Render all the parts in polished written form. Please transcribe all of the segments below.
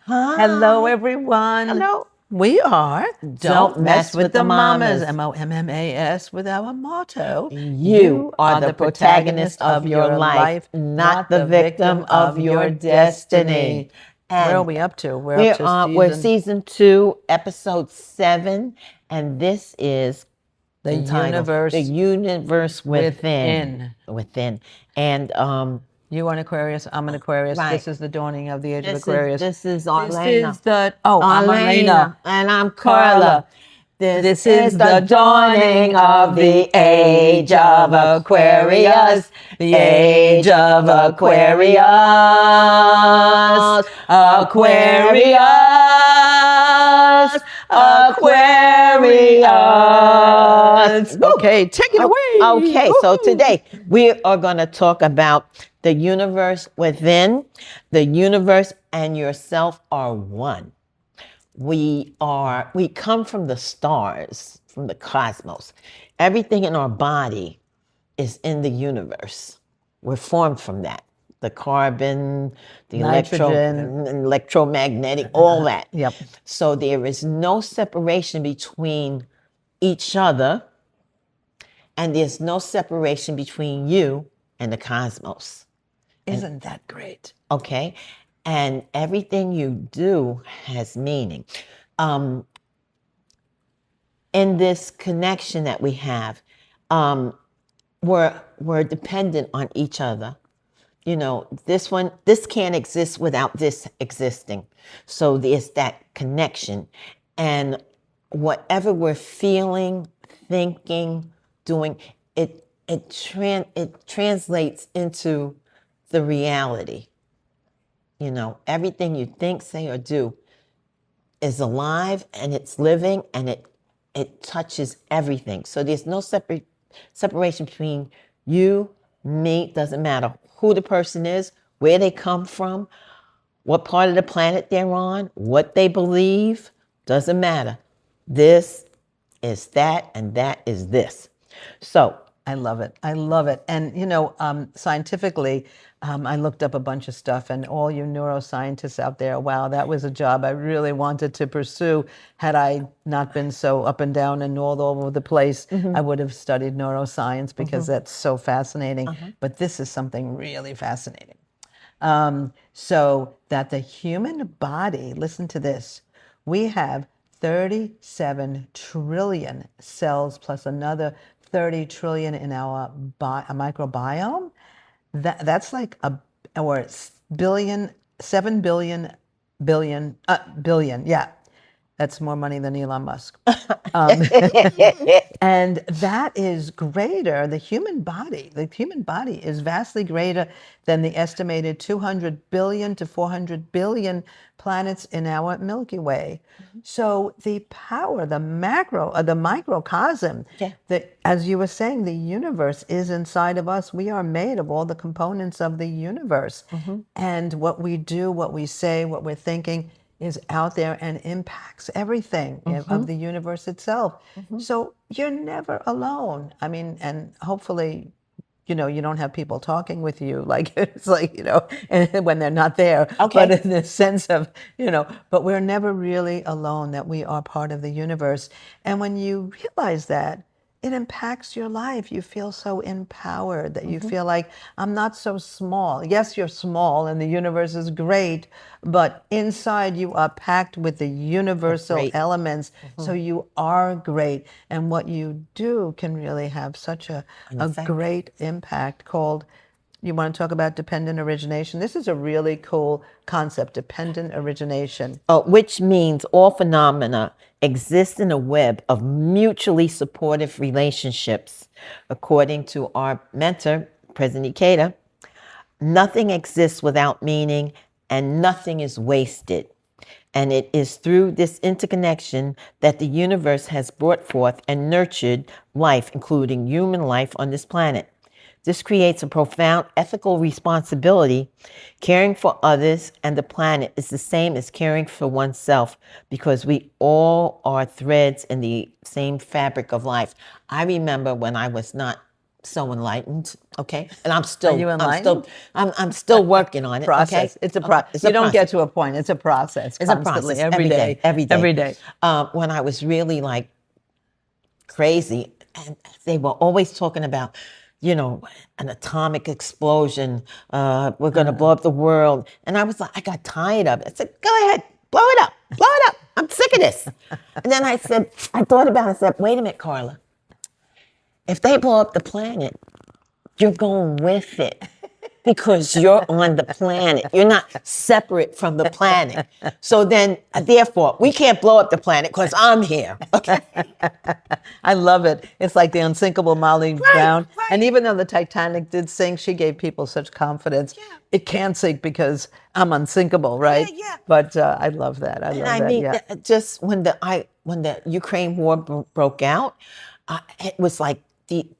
Hi. Hello, everyone. Hello. We are Don't Mess with the Mommas. MOMMAS with our motto. You are the protagonist of your life, not the victim of your destiny. Where are And we up to? we're season 2, episode 7, and this is The entitled Universe The Universe Within. Within. And You are an Aquarius. I'm an Aquarius. Right. This is the dawning of the age of Aquarius. This is Arlaana. This is the I'm Arlaana. And I'm Carla. This is the dawning of the age of Aquarius. The age of Aquarius. Aquarius. Aquarius. Okay, take it away. Okay, so today we are going to talk about the universe within. The universe and yourself are one. We come from the stars, from the cosmos. Everything in our body is in the universe. We're formed from that. The carbon, the Nitrogen. electromagnetic, all that. Yep. So there is no separation between each other, and there's no separation between you and the cosmos. Isn't that great? Okay? And everything you do has meaning. In this connection that we have, we're dependent on each other. You know, this can't exist without this existing. So there's that connection. And whatever we're feeling, thinking, doing, it translates into the reality. You know, everything you think, say, or do is alive and it's living and it touches everything. So there's no separation between you, me, doesn't matter who the person is, where they come from, what part of the planet they're on, what they believe, doesn't matter. This is that and that is this. So I love it. I love it. And, you know, scientifically, I looked up a bunch of stuff, and all you neuroscientists out there, wow, that was a job I really wanted to pursue. Had I not been so up and down and all over the place, I would have studied neuroscience because that's so fascinating. But this is something really fascinating. So that the human body, listen to this, we have 37 trillion cells plus another 30 trillion in our microbiome. That's like or billion, 7 billion, billion, yeah. That's more money than Elon Musk. And that is greater, the human body is vastly greater than the estimated 200 billion to 400 billion planets in our Milky Way. So the power, the microcosm, as you were saying, the universe is inside of us. We are made of all the components of the universe. And what we do, what we say, what we're thinking is out there and impacts everything of the universe itself. So you're never alone. I mean, and hopefully, you know, you don't have people talking with you like it's like, you know, and when they're not there. Okay. But in the sense of, you know, but we're never really alone, that we are part of the universe. And when you realize that, it impacts your life. You feel so empowered that you feel like, I'm not so small. Yes, you're small and the universe is great, but inside you are packed with the universal elements. So you are great. And what you do can really have such a great impact called, you want to talk about dependent origination? This is a really cool concept, dependent origination. Which means all phenomena exist in a web of mutually supportive relationships. According to our mentor, President Ikeda, nothing exists without meaning and nothing is wasted. And it is through this interconnection that the universe has brought forth and nurtured life, including human life on this planet. This creates a profound ethical responsibility. Caring for others and the planet is the same as caring for oneself, because we all are threads in the same fabric of life. I remember when I was not so enlightened, okay? And Are you enlightened? I'm still working on it, Process. okay? It's a Okay, process. it's You a don't get process. to a point. It's a process. It's a Constantly, process every day, every day. every day. When I was really like crazy, and they were always talking about, you know, an atomic explosion. We're going to blow up the world. And I was like, I got tired of it. I said, go ahead, blow it up, blow it up. I'm sick of this. And then I thought about it. I said, wait a minute, Carla. If they blow up the planet, you're going with it because you're on the planet. You're not separate from the planet. So then, therefore, we can't blow up the planet because I'm here. Okay. I love it. It's like the unsinkable Molly Brown. right. And even though the Titanic did sink, she gave people such confidence. Yeah. It can't sink because I'm unsinkable, right? Yeah. But I love that. I And love I that. mean, Yeah. just when the Ukraine war broke out, it was like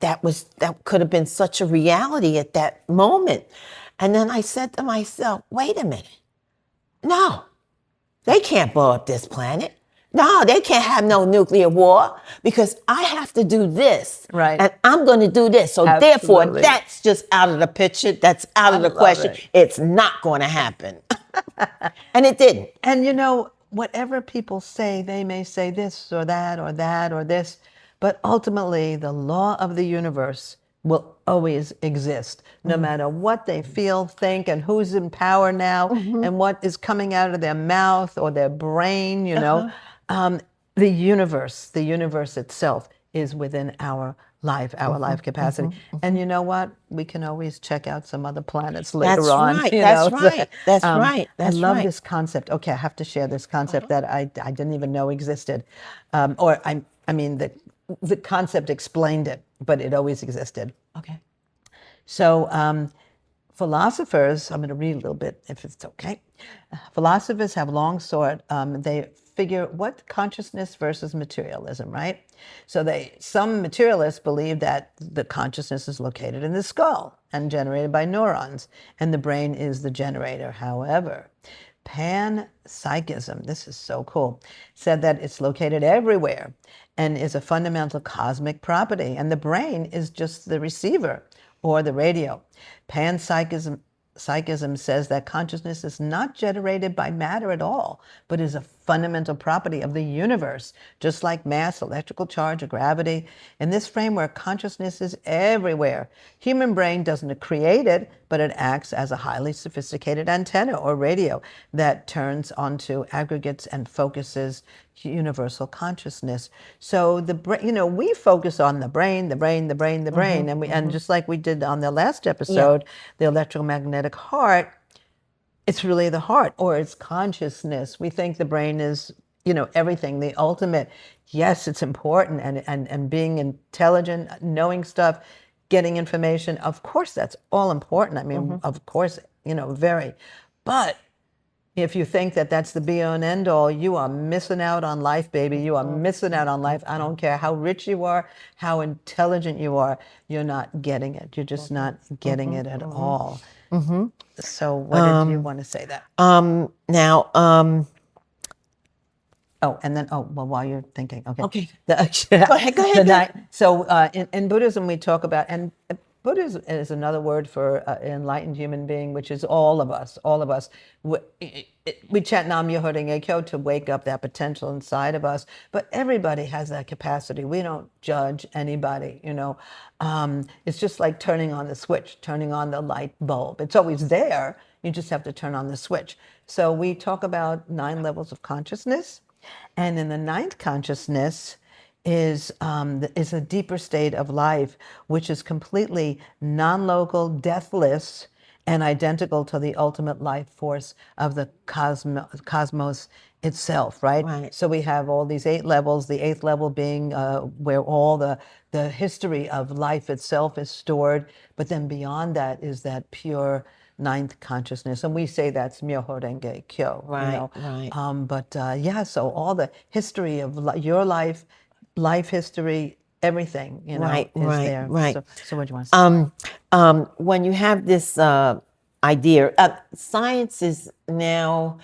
that could have been such a reality at that moment. And then I said to myself, wait a minute, no, they can't blow up this planet. No, they can't have no nuclear war because I have to do this. Right. And I'm going to do this. So therefore, Absolutely. that's just out of the picture. That's out of the love question. it. It's not going to happen. And it didn't. And you know, whatever people say, they may say this or that or that or this, but ultimately the law of the universe will always exist, no matter what they feel, think, and who's in power now, and what is coming out of their mouth or their brain, you know. The universe itself is within our life capacity. And you know what? We can always check out some other planets later That's on. right. you That's know. right. That's right. That's I love right. this concept. Okay, I have to share this concept that I didn't even know existed. I mean, the concept explained it, but it always existed. Okay. So philosophers, I'm going to read a little bit if it's okay. Philosophers have long sought, they figure what consciousness versus materialism, right? So some materialists believe that the consciousness is located in the skull and generated by neurons, and the brain is the generator. However, panpsychism, this is so cool, said that it's located everywhere and is a fundamental cosmic property, and the brain is just the receiver or the radio. Panpsychism says that consciousness is not generated by matter at all, but is a fundamental property of the universe, just like mass, electrical charge, or gravity. In this framework, consciousness is everywhere. Human brain doesn't create it, but it acts as a highly sophisticated antenna or radio that turns onto aggregates and focuses universal consciousness. So the brain, you know, we focus on the brain, and just like we did on the last episode, the electromagnetic heart, it's really the heart or it's consciousness. We think the brain is, you know, everything, the ultimate. Yes, it's important, and being intelligent, knowing stuff, getting information, of course that's all important. I mean, of course, you know, very. But if you think that that's the be all and end all, you are missing out on life, baby. You are missing out on life. I don't care how rich you are, how intelligent you are, you're not getting it. You're just not getting it at all. So what did you want to say that? Now, Well, while you're thinking, okay. Okay. Go ahead, go ahead. So in Buddhism, we talk about, and Buddhism is another word for enlightened human being, which is all of us. We chant Nam Myoho Renge Kyo to wake up that potential inside of us, but everybody has that capacity. We don't judge anybody, you know. It's just like turning on the switch, turning on the light bulb. It's always there. You just have to turn on the switch. So we talk about 9 levels of consciousness, and in the 9th consciousness is a deeper state of life, which is completely non-local, deathless, and identical to the ultimate life force of the cosmos itself, right? Right. So we have all these 8 levels, the 8th level being where all the history of life itself is stored, but then beyond that is that pure 9th consciousness, and we say that's Myoho Renge Kyo. Right, you know? right. So all the history of your life history, everything, you know, Right, is right, there. right. So what do you want to say? When you have this idea, science is now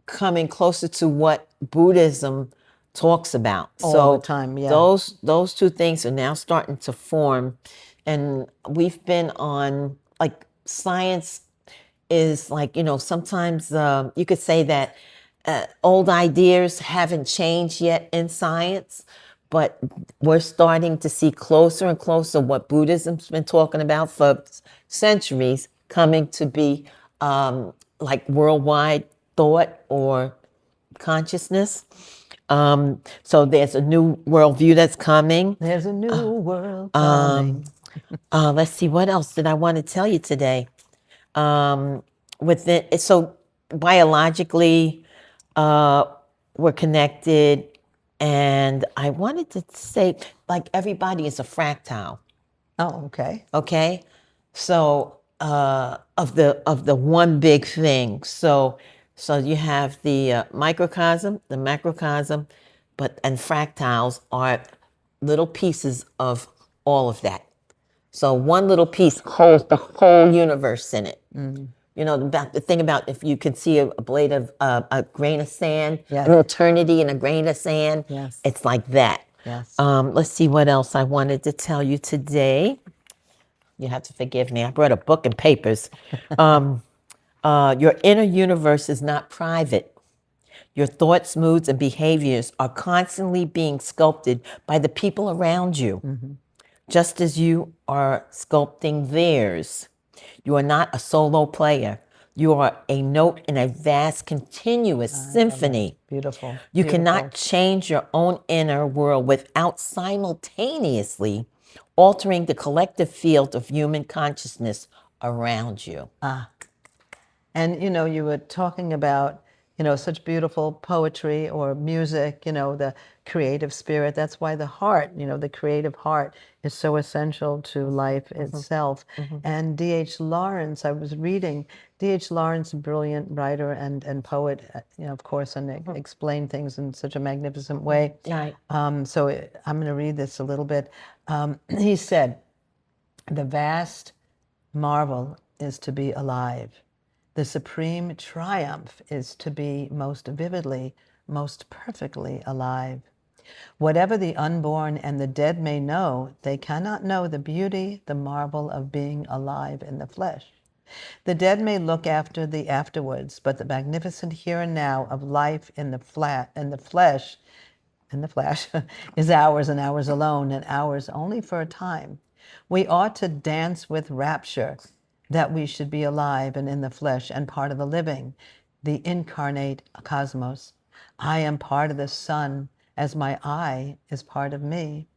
coming closer to what Buddhism talks about. All the So time, yeah. those two things are now starting to form, and we've been on, like, science is like, sometimes you could say that old ideas haven't changed yet in science, but we're starting to see closer and closer what Buddhism's been talking about for centuries coming to be like worldwide thought or consciousness. So there's a new worldview that's coming. There's a new world coming. Let's see, what else did I want to tell you today? So biologically, uh, we're connected, and I wanted to say, like, everybody is a fractal. Oh, okay. Okay, so of the one big thing. So you have the microcosm, the macrocosm, and fractals are little pieces of all of that. So one little piece holds the whole universe in it. About the thing about, if you can see a blade of a grain of sand, Yes. an eternity in a grain of sand. Yes. It's like that. Yes. Let's see what else I wanted to tell you today. You have to forgive me. I brought a book and papers. Your inner universe is not private. Your thoughts, moods, and behaviors are constantly being sculpted by the people around you, just as you are sculpting theirs. You are not a solo player. You are a note in a vast, continuous symphony. Beautiful. You Beautiful. cannot change your own inner world without simultaneously altering the collective field of human consciousness around you. And you were talking about, such beautiful poetry or music, the creative spirit. That's why the heart, the creative heart is so essential to life itself. And D.H. Lawrence, I was reading, D.H. Lawrence, a brilliant writer and poet, of course, and explained things in such a magnificent way. Right. So I'm going to read this a little bit. He said, "The vast marvel is to be alive. The supreme triumph is to be most vividly, most perfectly alive. Whatever the unborn and the dead may know, they cannot know the beauty, the marvel of being alive in the flesh. The dead may look after the afterwards, but the magnificent here and now of life in the flesh is ours and ours alone, and ours only for a time. We ought to dance with rapture that we should be alive and in the flesh and part of the living, the incarnate cosmos. I am part of the sun as my eye is part of me.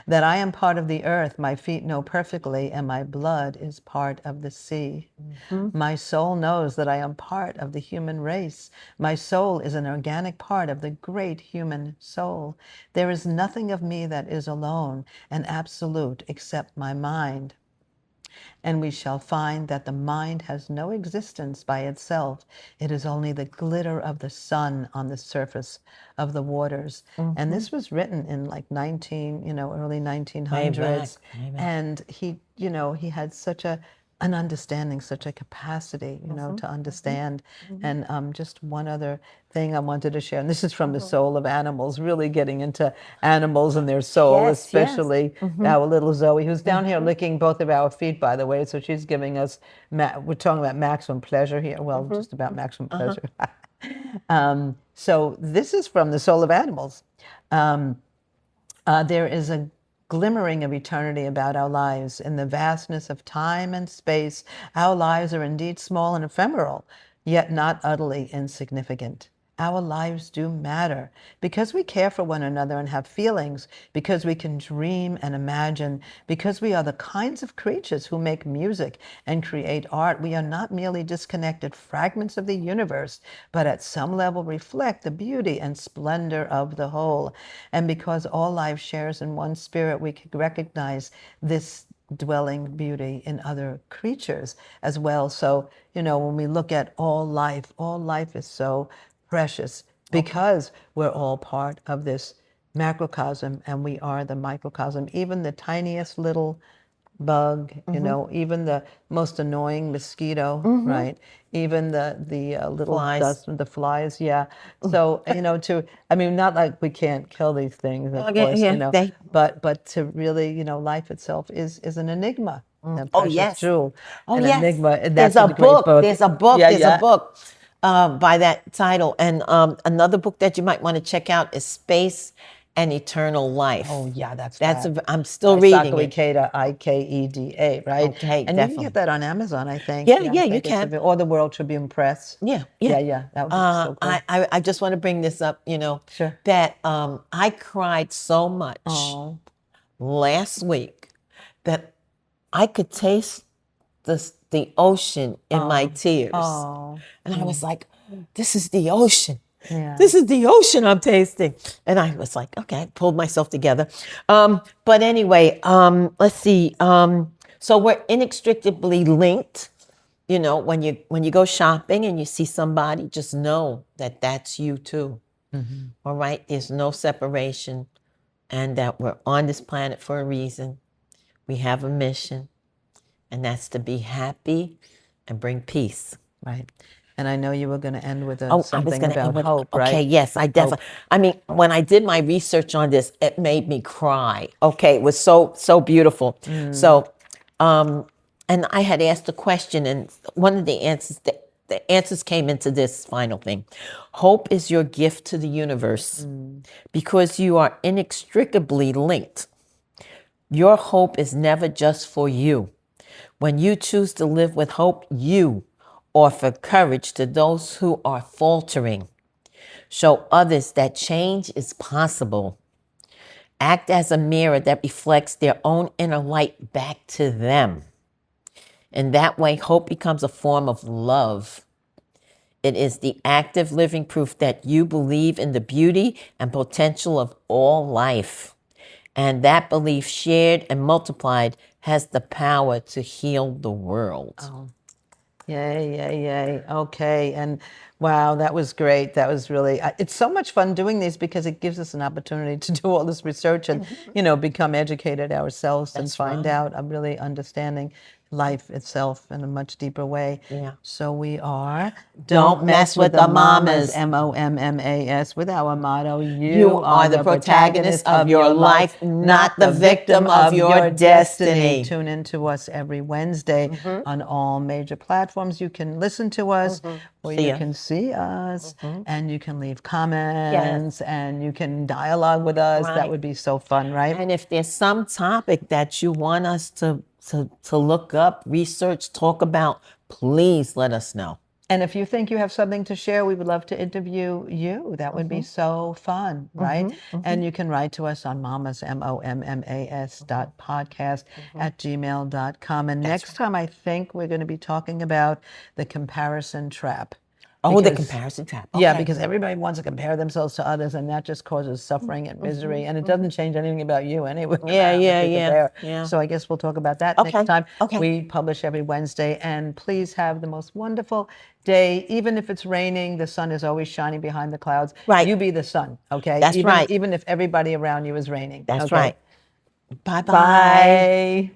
That I am part of the earth, my feet know perfectly, and my blood is part of the sea. My soul knows that I am part of the human race. My soul is an organic part of the great human soul. There is nothing of me that is alone and absolute except my mind. And we shall find that the mind has no existence by itself. It is only the glitter of the sun on the surface of the waters." And this was written in like early 1900s. Way back. And he had such an understanding, such a capacity, to understand. And just one other thing I wanted to share, and this is from The Soul of Animals, really getting into animals and their soul, Yes, especially our little Zoe, who's down here licking both of our feet, by the way. So she's giving us, we're talking about maximum pleasure here. Well, just about maximum pleasure. So this is from The Soul of Animals. There is a glimmering of eternity about our lives. In the vastness of time and space, our lives are indeed small and ephemeral, yet not utterly insignificant. Our lives do matter because we care for one another and have feelings, because we can dream and imagine, because we are the kinds of creatures who make music and create art. We are not merely disconnected fragments of the universe, but at some level reflect the beauty and splendor of the whole. And because all life shares in one spirit, we can recognize this dwelling beauty in other creatures as well. So, when we look at all life is so precious because we're all part of this macrocosm and we are the microcosm. Even the tiniest little bug, even the most annoying mosquito, right? Even the little Flies. dust, the flies, yeah. So, not like we can't kill these things, of Okay, course, yeah, they. but to really, life itself is an enigma, a Oh precious yes. jewel, Oh an yes. enigma, and There's that's a a great book. book. There's a book. Yeah, There's a yeah. book by that title. And another book that you might want to check out is Space and Eternal Life. Oh, yeah, that's I'm still reading it. Ikeda, Ikeda, right? Okay, And you can definitely. get that on Amazon, I think. Yeah, I yeah, you think can. or the World Tribune Press. Yeah, Yeah, yeah. yeah, that would be so cool. I just want to bring this up, Sure. that I cried so much Oh, last week that I could taste the ocean in my tears. oh, And I was like, this is the ocean. yeah. This is the ocean I'm tasting. And I was like, okay, I pulled myself together. But anyway, let's see. So we're inextricably linked. When you go shopping and you see somebody, just know that that's you too. All right? There's no separation, and that we're on this planet for a reason. We have a mission, and that's to be happy and bring peace. Right. And I know you were going to end with I was something going to about end with hope, right? Okay, yes, I definitely. I mean, when I did my research on this, it made me cry. Okay, it was so beautiful. So, and I had asked a question, and one of the answers came into this final thing. Hope is your gift to the universe because you are inextricably linked. Your hope is never just for you. When you choose to live with hope, you offer courage to those who are faltering. Show others that change is possible. Act as a mirror that reflects their own inner light back to them. In that way, hope becomes a form of love. It is the active living proof that you believe in the beauty and potential of all life. And that belief, shared and multiplied, has the power to heal the world. Oh, yay, yay, yay. Okay. And wow, that was great. That was really, it's so much fun doing these because it gives us an opportunity to do all this research and, become educated ourselves and find out, I'm really understanding life itself in a much deeper way. Yeah. So we are, Don't mess with the Mommas. Mommas, with our motto, You are the protagonist of your life, not the victim of your destiny. Tune in to us every Wednesday on all major platforms. You can listen to us, or See you ya. can see us, and you can leave comments, and you can dialogue with us. That Right. would be so fun, right? And if there's some topic that you want us to look up, research, talk about, please let us know. And if you think you have something to share, we would love to interview you. That would be so fun, right? And you can write to us on mommas, mommas.podcast @gmail.com. And next time, I think we're going to be talking about the comparison trap. Oh, the Because- comparison trap. Yeah, Okay. because everybody wants to compare themselves to others, and that just causes suffering and misery, and it doesn't change anything about you anyway. Yeah, if yeah, you yeah, compare. yeah. So I guess we'll talk about that Okay, next time. okay. We publish every Wednesday, and please have the most wonderful day. Even if it's raining, the sun is always shining behind the clouds. Right. You be the sun, okay? That's right. Even if everybody around you is raining. That's okay? right. Bye-bye. Bye.